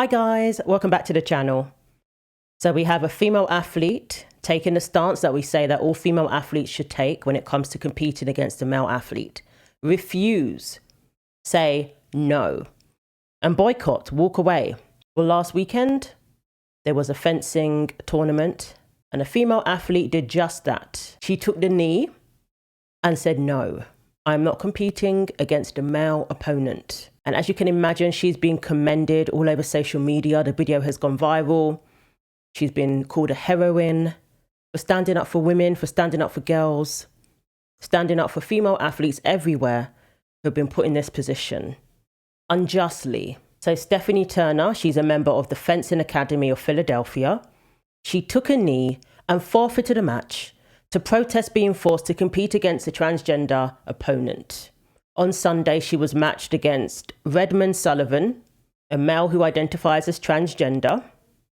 Hi guys, welcome back to the channel. So we have a female athlete taking the stance that we say that all female athletes should take when it comes to competing against a male athlete. Refuse, say no, and boycott, walk away. Well, last weekend, there was a fencing tournament and a female athlete did just that. She took the knee and said, no, I'm not competing against a male opponent. And as you can imagine, she's been commended all over social media. The video has gone viral. She's been called a heroine for standing up for women, for standing up for girls, standing up for female athletes everywhere who have been put in this position unjustly. So Stephanie Turner, she's a member of the Fencing Academy of Philadelphia. She took a knee and forfeited a match to protest being forced to compete against a transgender opponent. On Sunday, she was matched against Redmond Sullivan, a male who identifies as transgender,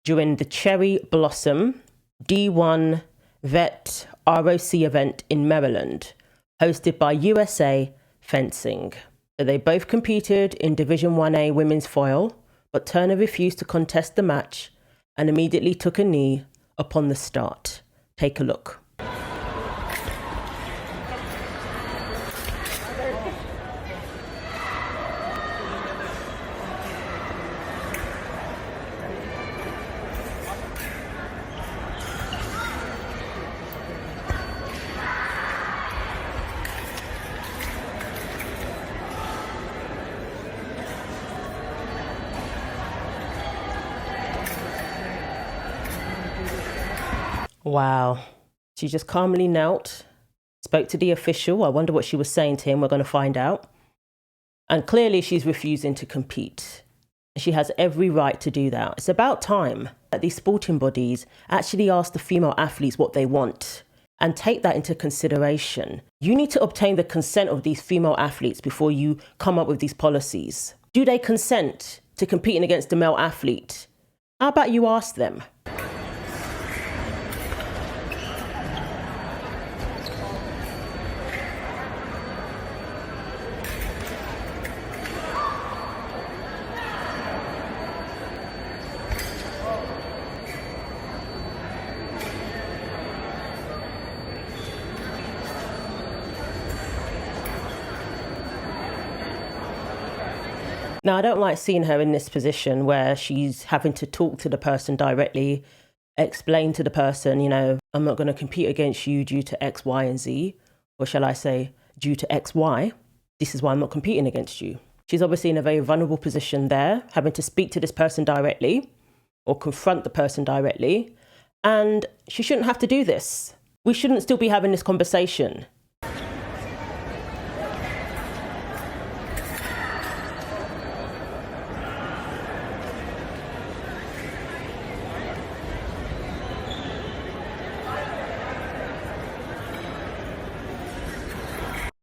during the Cherry Blossom D1 Vet ROC event in Maryland, hosted by USA Fencing. So they both competed in Division 1A women's foil, but Turner refused to contest the match and immediately took a knee upon the start. Take a look. Wow. She just calmly knelt, spoke to the official. I wonder what she was saying to him. We're going to find out. And clearly she's refusing to compete. She has every right to do that. It's about time that these sporting bodies actually ask the female athletes what they want and take that into consideration. You need to obtain the consent of these female athletes before you come up with these policies. Do they consent to competing against a male athlete? How about you ask them? Now, I don't like seeing her in this position where she's having to talk to the person directly, explain to the person, you know, I'm not going to compete against you due to X, Y, and Z, or shall I say, due to X, Y. This is why I'm not competing against you. She's obviously in a very vulnerable position there, having to speak to this person directly or confront the person directly. And she shouldn't have to do this. We shouldn't still be having this conversation.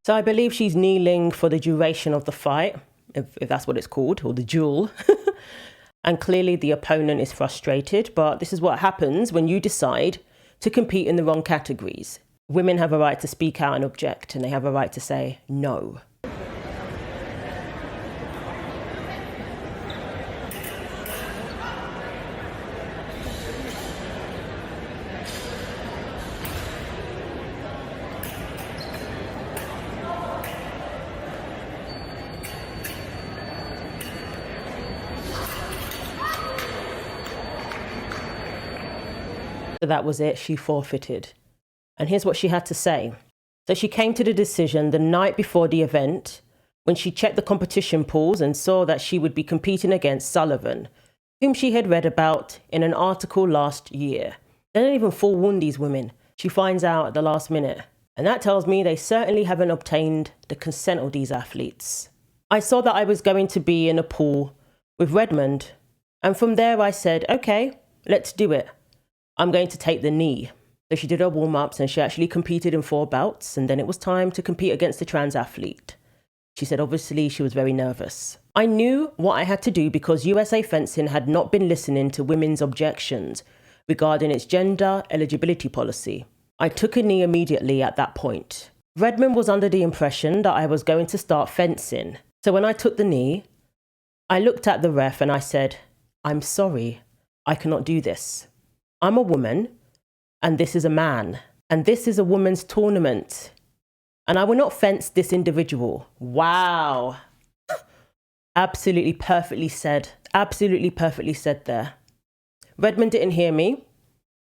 So I believe she's kneeling for the duration of the fight, if that's what it's called, or the duel. And clearly the opponent is frustrated, but this is what happens when you decide to compete in the wrong categories. Women have a right to speak out and object, and they have a right to say no. So that was it, she forfeited. And here's what she had to say. So she came to the decision the night before the event when she checked the competition pools and saw that she would be competing against Sullivan, whom she had read about in an article last year. They don't even forewarn these women. She finds out at the last minute. And that tells me they certainly haven't obtained the consent of these athletes. I saw that I was going to be in a pool with Redmond. And from there I said, okay, let's do it. I'm going to take the knee. So she did her warm-ups and she actually competed in 4 bouts, and then it was time to compete against a trans athlete. She said obviously she was very nervous. I knew what I had to do because USA Fencing had not been listening to women's objections regarding its gender eligibility policy. I took a knee immediately at that point. Redmond was under the impression that I was going to start fencing. So when I took the knee, I looked at the ref and I said, I'm sorry, I cannot do this. I'm a woman, and this is a man, and this is a women's tournament, and I will not fence this individual. Wow. Absolutely perfectly said. Absolutely perfectly said there. Redmond didn't hear me,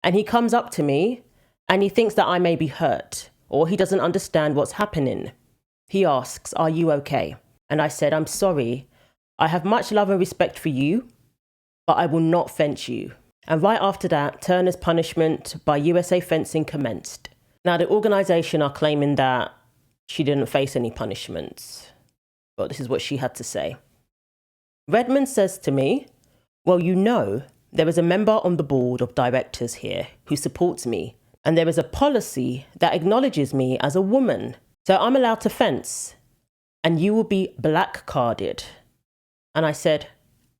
and he comes up to me, and he thinks that I may be hurt, or he doesn't understand what's happening. He asks, "Are you okay?" And I said, "I'm sorry. I have much love and respect for you, but I will not fence you." And right after that, Turner's punishment by USA Fencing commenced. Now, the organisation are claiming that she didn't face any punishments, but this is what she had to say. Redmond says to me, "Well, you know, there is a member on the board of directors here who supports me, and there is a policy that acknowledges me as a woman, so I'm allowed to fence, and you will be black carded." And I said,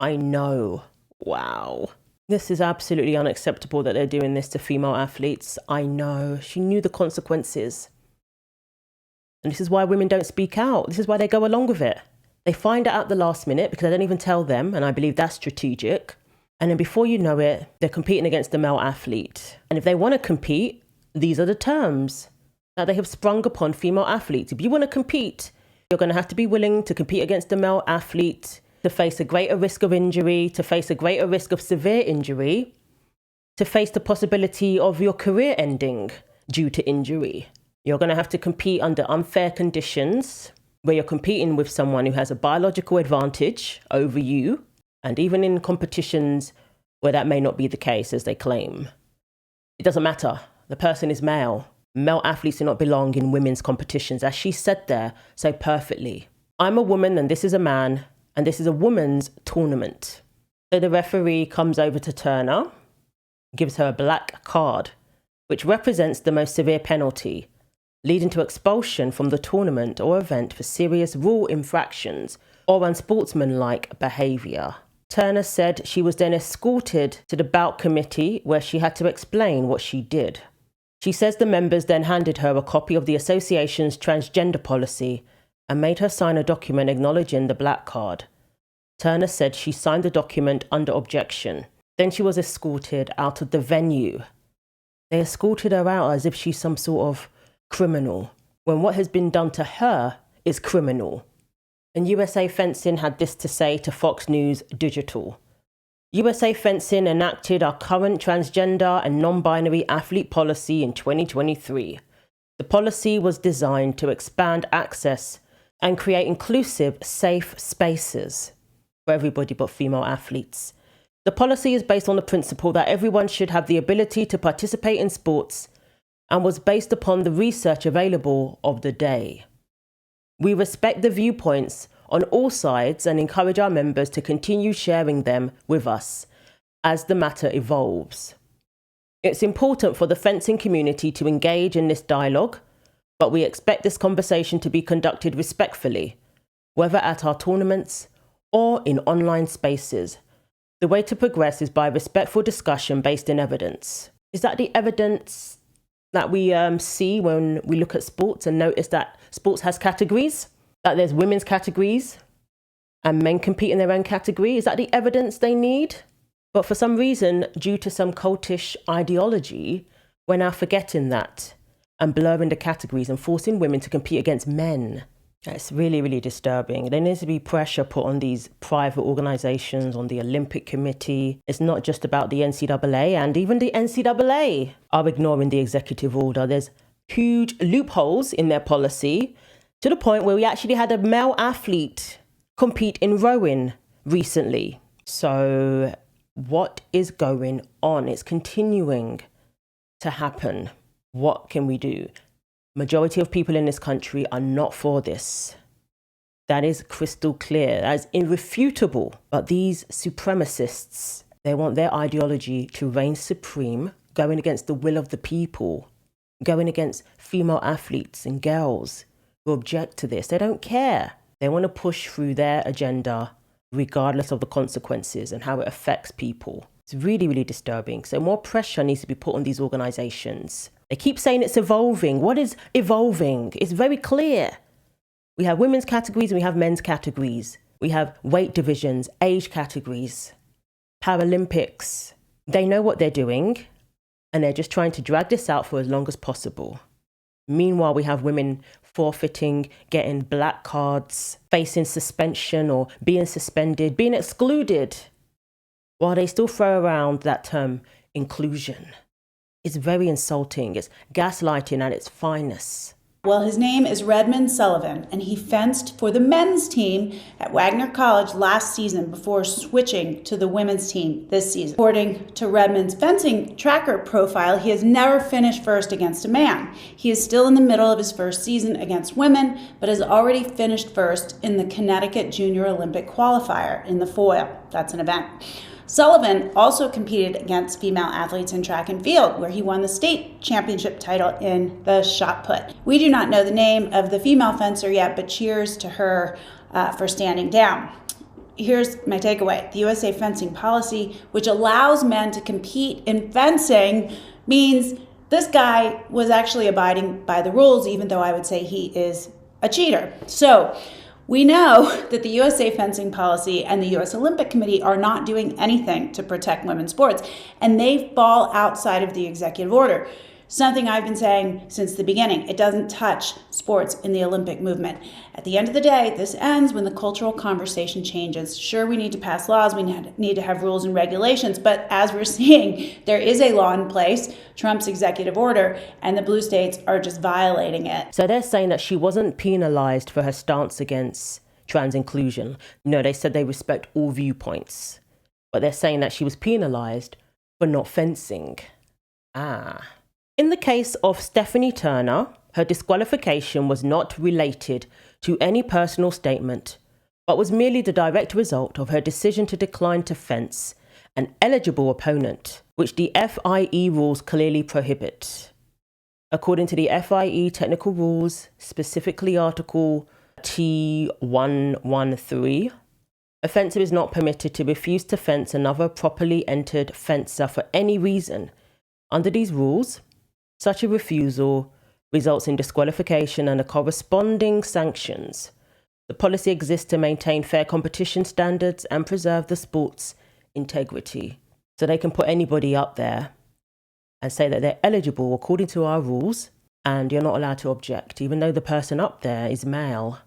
"I know." Wow. This is absolutely unacceptable that they're doing this to female athletes. I know. She knew the consequences. And this is why women don't speak out. This is why they go along with it. They find out at the last minute because they don't even tell them, and I believe that's strategic. And then before you know it, they're competing against a male athlete. And if they want to compete, these are the terms that they have sprung upon female athletes. If you want to compete, you're going to have to be willing to compete against a male athlete, to face a greater risk of injury, to face a greater risk of severe injury, to face the possibility of your career ending due to injury. You're going to have to compete under unfair conditions where you're competing with someone who has a biological advantage over you, and even in competitions where that may not be the case, as they claim. It doesn't matter. The person is male. Male athletes do not belong in women's competitions, as she said there so perfectly. I'm a woman and this is a man, and this is a woman's tournament. So the referee comes over to Turner, gives her a black card, which represents the most severe penalty, leading to expulsion from the tournament or event for serious rule infractions or unsportsmanlike behaviour. Turner said she was then escorted to the bout committee where she had to explain what she did. She says the members then handed her a copy of the association's transgender policy and made her sign a document acknowledging the black card. Turner said she signed the document under objection. Then she was escorted out of the venue. They escorted her out as if she's some sort of criminal, when what has been done to her is criminal. And USA Fencing had this to say to Fox News Digital. USA Fencing enacted our current transgender and non-binary athlete policy in 2023. The policy was designed to expand access and create inclusive, safe spaces for everybody but female athletes. The policy is based on the principle that everyone should have the ability to participate in sports and was based upon the research available of the day. We respect the viewpoints on all sides and encourage our members to continue sharing them with us as the matter evolves. It's important for the fencing community to engage in this dialogue, but we expect this conversation to be conducted respectfully, whether at our tournaments or in online spaces. The way to progress is by respectful discussion based in evidence. Is that the evidence that we see when we look at sports and notice that sports has categories, that there's women's categories and men compete in their own category? Is that the evidence they need? But for some reason, due to some cultish ideology, we're now forgetting that and blurring the categories and forcing women to compete against men. It's really, really disturbing. There needs to be pressure put on these private organisations, on the Olympic Committee. It's not just about the NCAA, and even the NCAA are ignoring the executive order. There's huge loopholes in their policy to the point where we actually had a male athlete compete in rowing recently. So what is going on? It's continuing to happen. What can we do? Majority of people in this country are not for this. That is crystal clear. That is irrefutable. But these supremacists, they want their ideology to reign supreme, going against the will of the people, going against female athletes and girls who object to this. They don't care. They want to push through their agenda regardless of the consequences and how it affects people. It's really, really disturbing. So more pressure needs to be put on these organizations. They keep saying it's evolving. What is evolving? It's very clear. We have women's categories and we have men's categories. We have weight divisions, age categories. Paralympics. They know what they're doing, and they're just trying to drag this out for as long as possible. Meanwhile, we have women forfeiting, getting black cards, facing suspension or being suspended, being excluded, while they still throw around that term inclusion. It's very insulting. It's gaslighting at its finest. Well, his name is Redmond Sullivan, and he fenced for the men's team at Wagner College last season before switching to the women's team this season. According to Redmond's fencing tracker profile, he has never finished first against a man. He is still in the middle of his first season against women, but has already finished first in the Connecticut Junior Olympic qualifier in the foil. That's an event. Sullivan also competed against female athletes in track and field, where he won the state championship title in the shot put. We do not know the name of the female fencer yet, but cheers to her for standing down. Here's my takeaway. The USA fencing policy, which allows men to compete in fencing, means this guy was actually abiding by the rules, even though I would say he is a cheater. So we know that the USA fencing policy and the US Olympic Committee are not doing anything to protect women's sports, and they fall outside of the executive order. Something I've been saying since the beginning. It doesn't touch sports in the Olympic movement. At the end of the day, this ends when the cultural conversation changes. Sure, we need to pass laws, we need to have rules and regulations, but as we're seeing, there is a law in place, Trump's executive order, and the blue states are just violating it. So they're saying that she wasn't penalized for her stance against trans inclusion. No, they said they respect all viewpoints, but they're saying that she was penalized for not fencing. In the case of Stephanie Turner, her disqualification was not related to any personal statement, but was merely the direct result of her decision to decline to fence an eligible opponent, which the FIE rules clearly prohibit. According to the FIE technical rules, specifically Article T113, a fencer is not permitted to refuse to fence another properly entered fencer for any reason. Under these rules, such a refusal results in disqualification and the corresponding sanctions. The policy exists to maintain fair competition standards and preserve the sport's integrity. So they can put anybody up there and say that they're eligible according to our rules, and you're not allowed to object, even though the person up there is male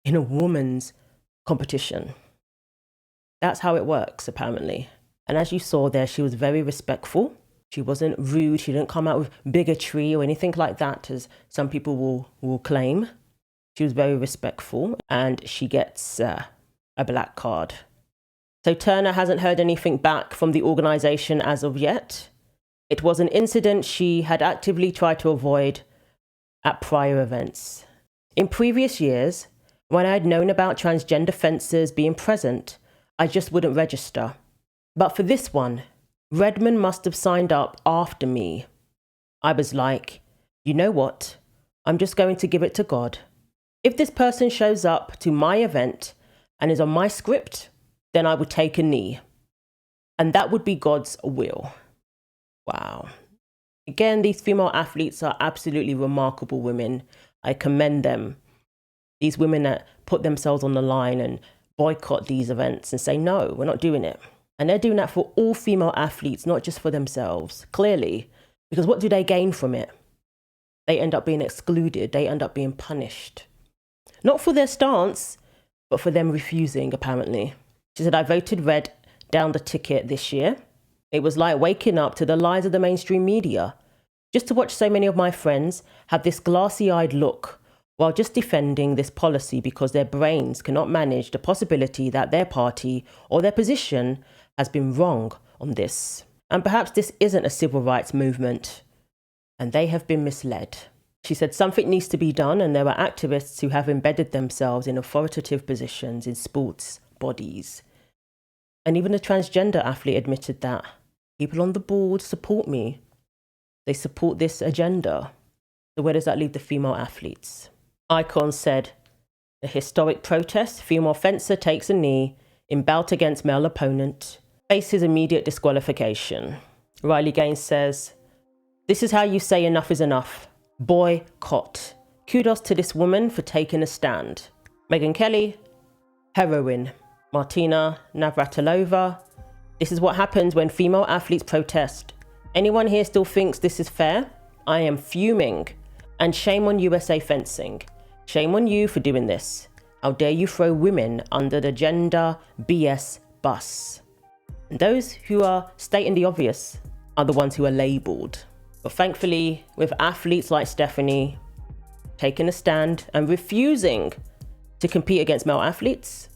in a woman's competition. That's how it works, apparently. And as you saw there, she was very respectful. She wasn't rude. She didn't come out with bigotry or anything like that, as some people will claim. She was very respectful, and she gets a black card. So Turner hasn't heard anything back from the organization as of yet. It was an incident she had actively tried to avoid at prior events. In previous years, when I had known about transgender fencers being present, I just wouldn't register. But for this one, Redmond must have signed up after me. I was like, you know what? I'm just going to give it to God. If this person shows up to my event and is on my script, then I would take a knee. And that would be God's will. Wow. Again, these female athletes are absolutely remarkable women. I commend them. These women that put themselves on the line and boycott these events and say, no, we're not doing it. And they're doing that for all female athletes, not just for themselves, clearly. Because what do they gain from it? They end up being excluded. They end up being punished. Not for their stance, but for them refusing, apparently. She said, I voted red down the ticket this year. It was like waking up to the lies of the mainstream media. Just to watch so many of my friends have this glassy-eyed look while just defending this policy because their brains cannot manage the possibility that their party or their position has been wrong on this. And perhaps this isn't a civil rights movement, and they have been misled. She said something needs to be done, and there are activists who have embedded themselves in authoritative positions in sports bodies. And even a transgender athlete admitted that. People on the board support me. They support this agenda. So where does that leave the female athletes? Icon said, a historic protest, female fencer takes a knee in bout against male opponent, faces immediate disqualification. Riley Gaines says, this is how you say enough is enough. Boycott. Kudos to this woman for taking a stand. Megyn Kelly, heroine. Martina Navratilova, This is what happens when female athletes protest. Anyone here still thinks this is fair? I am fuming. And shame on USA Fencing. Shame on you for doing this. How dare you throw women under the gender BS bus? And those who are stating the obvious are the ones who are labelled. But thankfully, with athletes like Stephanie taking a stand and refusing to compete against male athletes,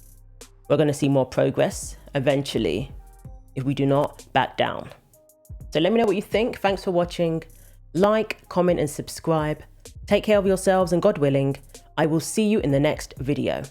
we're going to see more progress eventually if we do not back down. So let me know what you think. Thanks for watching. Like, comment and subscribe. Take care of yourselves, and God willing, I will see you in the next video.